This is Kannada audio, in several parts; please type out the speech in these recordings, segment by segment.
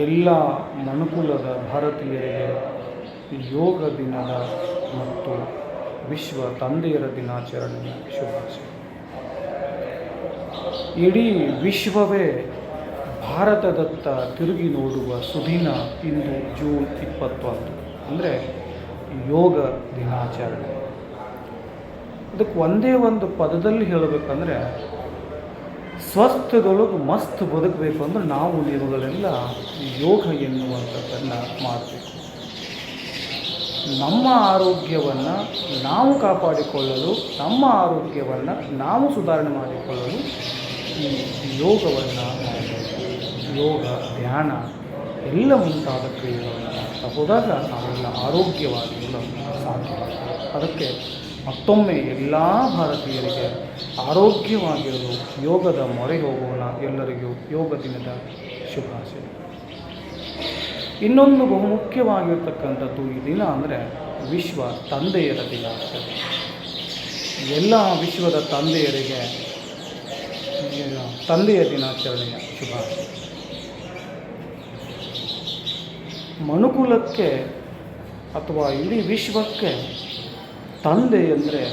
ಎಲ್ಲ ಮನುಕುಲದ ಭಾರತೀಯರಿಗೆ ಯೋಗ ದಿನದ ಮತ್ತು ವಿಶ್ವ ತಂದೆಯರ ದಿನಾಚರಣೆಯ ಶುಭಾಶಯ. ಇಡೀ ವಿಶ್ವವೇ ಭಾರತದತ್ತ ತಿರುಗಿ ನೋಡುವ ಸುದಿನ ಇಂದು ಜೂನ್ 21, ಅಂದರೆ ಯೋಗ ದಿನಾಚರಣೆ. ಅದಕ್ಕೆ ಒಂದೇ ಒಂದು ಪದದಲ್ಲಿ ಹೇಳಬೇಕಂದ್ರೆ, ಸ್ವಸ್ಥದೊಳಗೆ ಮಸ್ತ್ ಬದುಕಬೇಕು ಅಂದ್ರೆ ನಾವು ನೀವುಗಳೆಲ್ಲ ಯೋಗ ಎನ್ನುವಂಥದ್ದನ್ನು ಮಾಡಬೇಕು. ನಮ್ಮ ಆರೋಗ್ಯವನ್ನು ನಾವು ಕಾಪಾಡಿಕೊಳ್ಳಲು, ನಮ್ಮ ಆರೋಗ್ಯವನ್ನು ನಾವು ಸುಧಾರಣೆ ಮಾಡಿಕೊಳ್ಳಲು ಈ ಯೋಗವನ್ನು ಮಾಡಬೇಕು. ಯೋಗ, ಧ್ಯಾನ ಎಲ್ಲ ಮುಂತಾದ ಕ್ರಿಯೆಗಳನ್ನು ಮಾಡ್ತಾ ಹೋದಾಗ ನಾವೆಲ್ಲ ಆರೋಗ್ಯವಾಗಿರಲು ಸಾಧ್ಯ. ಅದಕ್ಕೆ ಮತ್ತೊಮ್ಮೆ ಎಲ್ಲ ಭಾರತೀಯರಿಗೆ ಆರೋಗ್ಯವಾಗಿರಲು ಯೋಗದ ಮೊರೆ ಹೋಗೋಣ. ಎಲ್ಲರಿಗೂ ಯೋಗ ದಿನದ ಶುಭಾಶಯ. ಇನ್ನೊಂದು ಬಹುಮುಖ್ಯವಾಗಿರ್ತಕ್ಕಂಥದ್ದು ಈ ದಿನ ಅಂದರೆ ವಿಶ್ವ ತಂದೆಯರ ದಿನಾಚರಣೆ. ಎಲ್ಲ ವಿಶ್ವದ ತಂದೆಯರಿಗೆ ತಂದೆಯ ದಿನಾಚರಣೆಯ ಶುಭಾಶಯ. ಮನುಕುಲಕ್ಕೆ ಅಥವಾ ಇಡೀ ವಿಶ್ವಕ್ಕೆ ತಂದೆ ಎಂದರೆ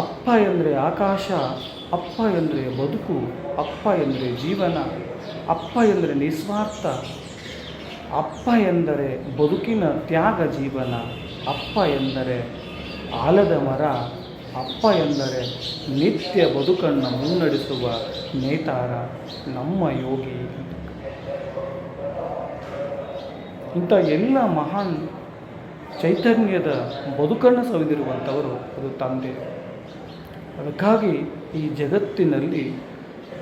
ಅಪ್ಪ ಎಂದರೆ ಆಕಾಶ, ಅಪ್ಪ ಎಂದರೆ ಬದುಕು, ಅಪ್ಪ ಎಂದರೆ ಜೀವನ, ಅಪ್ಪ ಎಂದರೆ ನಿಸ್ವಾರ್ಥ, ಅಪ್ಪ ಎಂದರೆ ಬದುಕಿನ ತ್ಯಾಗ ಜೀವನ, ಅಪ್ಪ ಎಂದರೆ ಆಲದ ಮರ, ಅಪ್ಪ ಎಂದರೆ ನಿತ್ಯ ಬದುಕನ್ನು ಮುನ್ನಡೆಸುವ ನೇತಾರ, ನಮ್ಮ ಯೋಗಿ. ಇಂಥ ಎಲ್ಲ ಮಹಾನ್ ಚೈತನ್ಯದ ಬದುಕನ್ನು ಸವಿದಿರುವಂಥವರು ಅದು ತಂದೆ. ಅದಕ್ಕಾಗಿ ಈ ಜಗತ್ತಿನಲ್ಲಿ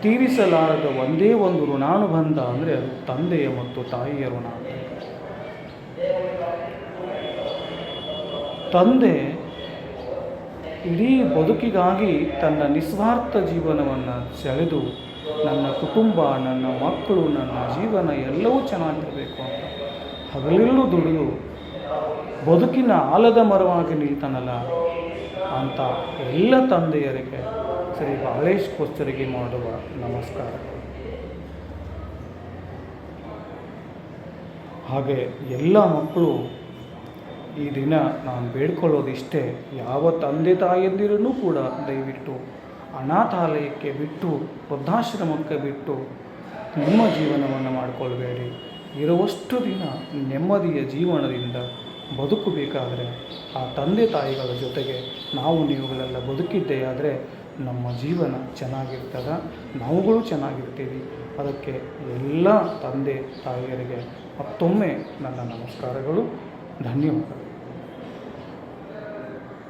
ತೀರಿಸಲಾರದ ಒಂದೇ ಒಂದು ಋಣಾನುಬಂಧ ಅಂದರೆ ಅದು ತಂದೆಯ ಮತ್ತು ತಾಯಿಯ ಋಣ. ತಂದೆ ಇಡೀ ಬದುಕಿಗಾಗಿ ತನ್ನ ನಿಸ್ವಾರ್ಥ ಜೀವನವನ್ನು ಸೆಳೆದು ನನ್ನ ಕುಟುಂಬ, ನನ್ನ ಮಕ್ಕಳು, ನನ್ನ ಜೀವನ ಎಲ್ಲವೂ ಚೆನ್ನಾಗಿರಬೇಕು ಅಂತ ಹಗಲಿರುಳು ದುಡಿದು ಬದುಕಿನ ಆಲದ ಮರವಾಗಿ ನಿಲ್ತಾನಲ್ಲ ಅಂತ ಎಲ್ಲ ತಂದೆಯರಿಗೆ ಶ್ರೀ ಬಾಳೇಶ್ ಕೋಸ್ಟರಿಗೆ ಮಾಡುವ ನಮಸ್ಕಾರ. ಹಾಗೆ ಎಲ್ಲ ಮಕ್ಕಳು ಈ ದಿನ ನಾನು ಬೇಡ್ಕೊಳ್ಳೋದಿಷ್ಟೇ, ಯಾವ ತಂದೆ ತಾಯಂದಿರನ್ನೂ ಕೂಡ ದಯವಿಟ್ಟು ಅನಾಥಾಲಯಕ್ಕೆ ಬಿಟ್ಟು, ವೃದ್ಧಾಶ್ರಮಕ್ಕೆ ಬಿಟ್ಟು ನಿಮ್ಮ ಜೀವನವನ್ನು ಮಾಡಿಕೊಳ್ಬೇಡಿ. ಇರುವಷ್ಟು ದಿನ ನೆಮ್ಮದಿಯ ಜೀವನದಿಂದ ಬದುಕಬೇಕಾದರೆ ಆ ತಂದೆ ತಾಯಿಗಳ ಜೊತೆಗೆ ನಾವು ನೀವುಗಳೆಲ್ಲ ಬದುಕಿದ್ದೇ ಆದರೆ ನಮ್ಮ ಜೀವನ ಚೆನ್ನಾಗಿರ್ತದೆ, ನಾವುಗಳು ಚೆನ್ನಾಗಿರ್ತೀವಿ. ಅದಕ್ಕೆ ಎಲ್ಲ ತಂದೆ ತಾಯಿಯರಿಗೆ ಮತ್ತೊಮ್ಮೆ ನನ್ನ ನಮಸ್ಕಾರಗಳು, ಧನ್ಯವಾದಗಳು.